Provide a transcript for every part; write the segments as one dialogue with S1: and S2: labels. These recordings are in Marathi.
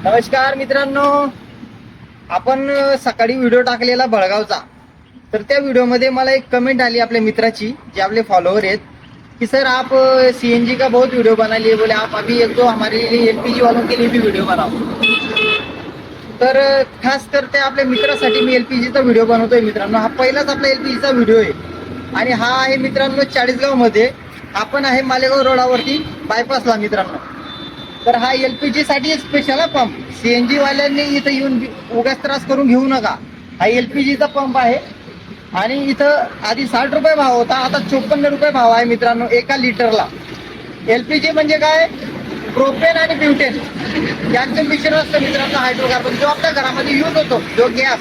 S1: नमस्कार मित्रांनो, आपण सकाळी व्हिडिओ टाकलेला बळगावचा. तर त्या व्हिडिओमध्ये मला एक कमेंट आली आपल्या मित्राची, जे आपले फॉलोअर आहेत, कि सर आप सीएनजी का बहुत वीडियो बना लिए, बोले आप अभी एक तो हमारे लिए एलपीजी वालों के लिए भी वीडियो बनाओ. तर खास कर त्या आपल्या मित्रासाठी मी एलपीजीचा व्हिडिओ बनवतोय मित्रांनो. हा पहिलाच आपला एलपीजीचा व्हिडिओ आहे आणि हा आहे मित्रांनो चाळीसगाव मध्ये. आपण आहे मालेगाव रोडावरती बायपासला मित्रांनो. तर हा एलपीजी साठी स्पेशल पंप. सीएनजी वाल्यांनी इथं येऊन उगाच त्रास करून घेऊ नका. हा एलपीजीचा पंप आहे आणि इथं आधी 60 रुपये भाव होता, आता 54 रुपये भाव आहे मित्रांनो एका लिटरला. एलपीजी म्हणजे काय? प्रोपेन आणि ब्युटेन यांचं मिश्रण असतं मित्रांनो. हायड्रोकार्बन जो आपल्या घरामध्ये यूज होतो, जो गॅस,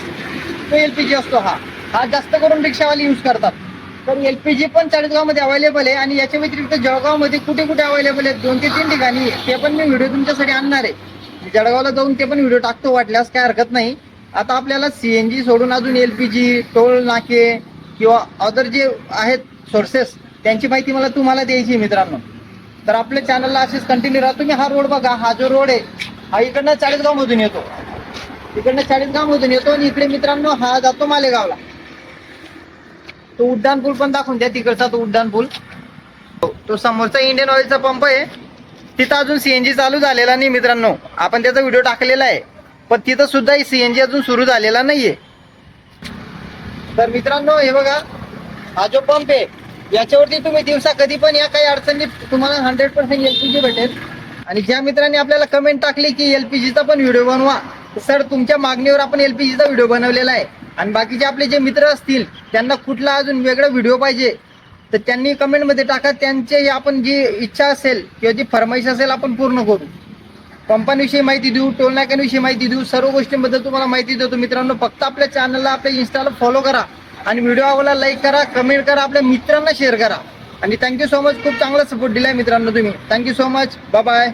S1: तो एलपीजी असतो. हा जास्त करून रिक्षावाले यूज करतात. तर एलपीजी पण चाळीसगाव मध्ये अवेलेबल आहे आणि याच्या व्यतिरिक्त जळगाव मध्ये कुठे कुठे अवेलेबल आहे 2 ते 3 ठिकाणी. ते पण मी व्हिडिओ तुमच्यासाठी आणणार आहे. जळगावला जाऊन ते पण व्हिडिओ टाकतो, वाटल्यास काय हरकत नाही. आता आपल्याला सीएनजी सोडून अजून एलपीजी, टोल नाके किंवा अदर जे आहेत सोर्सेस, त्यांची माहिती मला तुम्हाला द्यायची मित्रांनो. तर आपल्या चॅनलला असेच कंटिन्यू राहा. तुम्ही हा रोड बघा. हा जो रोड आहे हा इकडनं चाळीसगाव मधून येतो, आणि इकडे मित्रांनो हा जातो मालेगावला. तो उड्डाण पूल पण दाखवून द्या, तिकडचा तो उड्डाण पूल. तो समोरचा इंडियन ऑइलचा पंप आहे. तिथं अजून सीएनजी चालू झालेला नाही मित्रांनो. आपण त्याचा व्हिडिओ टाकलेला आहे, पण तिथं सुद्धा सीएनजी अजून सुरू झालेला नाहीये. तर मित्रांनो हे बघा, हा जो पंप आहे याच्यावरती तुम्ही दिवसा कधी पण या, काही अडचणी तुम्हाला 100% एलपीजी भेटेल. आणि ज्या मित्रांनी आपल्याला कमेंट टाकली की एलपीजीचा पण व्हिडिओ बनवा, सर तुमच्या मागणीवर आपण एलपीजीचा व्हिडिओ बनवलेला आहे. आणि बाकीचे आपले जे मित्र असतील त्यांना कुठला अजून वेगळा व्हिडिओ पाहिजे तर त्यांनी कमेंटमध्ये टाका. त्यांचे आपण जी इच्छा असेल किंवा जी फरमाईश असेल आपण पूर्ण करू. पंपांविषयी माहिती देऊ, टोल नाक्यांविषयी माहिती देऊ, सर्व गोष्टींबद्दल तुम्हाला माहिती देतो मित्रांनो. फक्त आपल्या चॅनलला, आपल्या इन्स्टाला फॉलो करा आणि व्हिडिओ आवडला लाईक करा, कमेंट करा, आपल्या मित्रांना शेअर करा. आणि थँक्यू सो मच. खूप चांगला सपोर्ट दिलाय मित्रांनो तुम्ही. Thank you so much. Bye bye.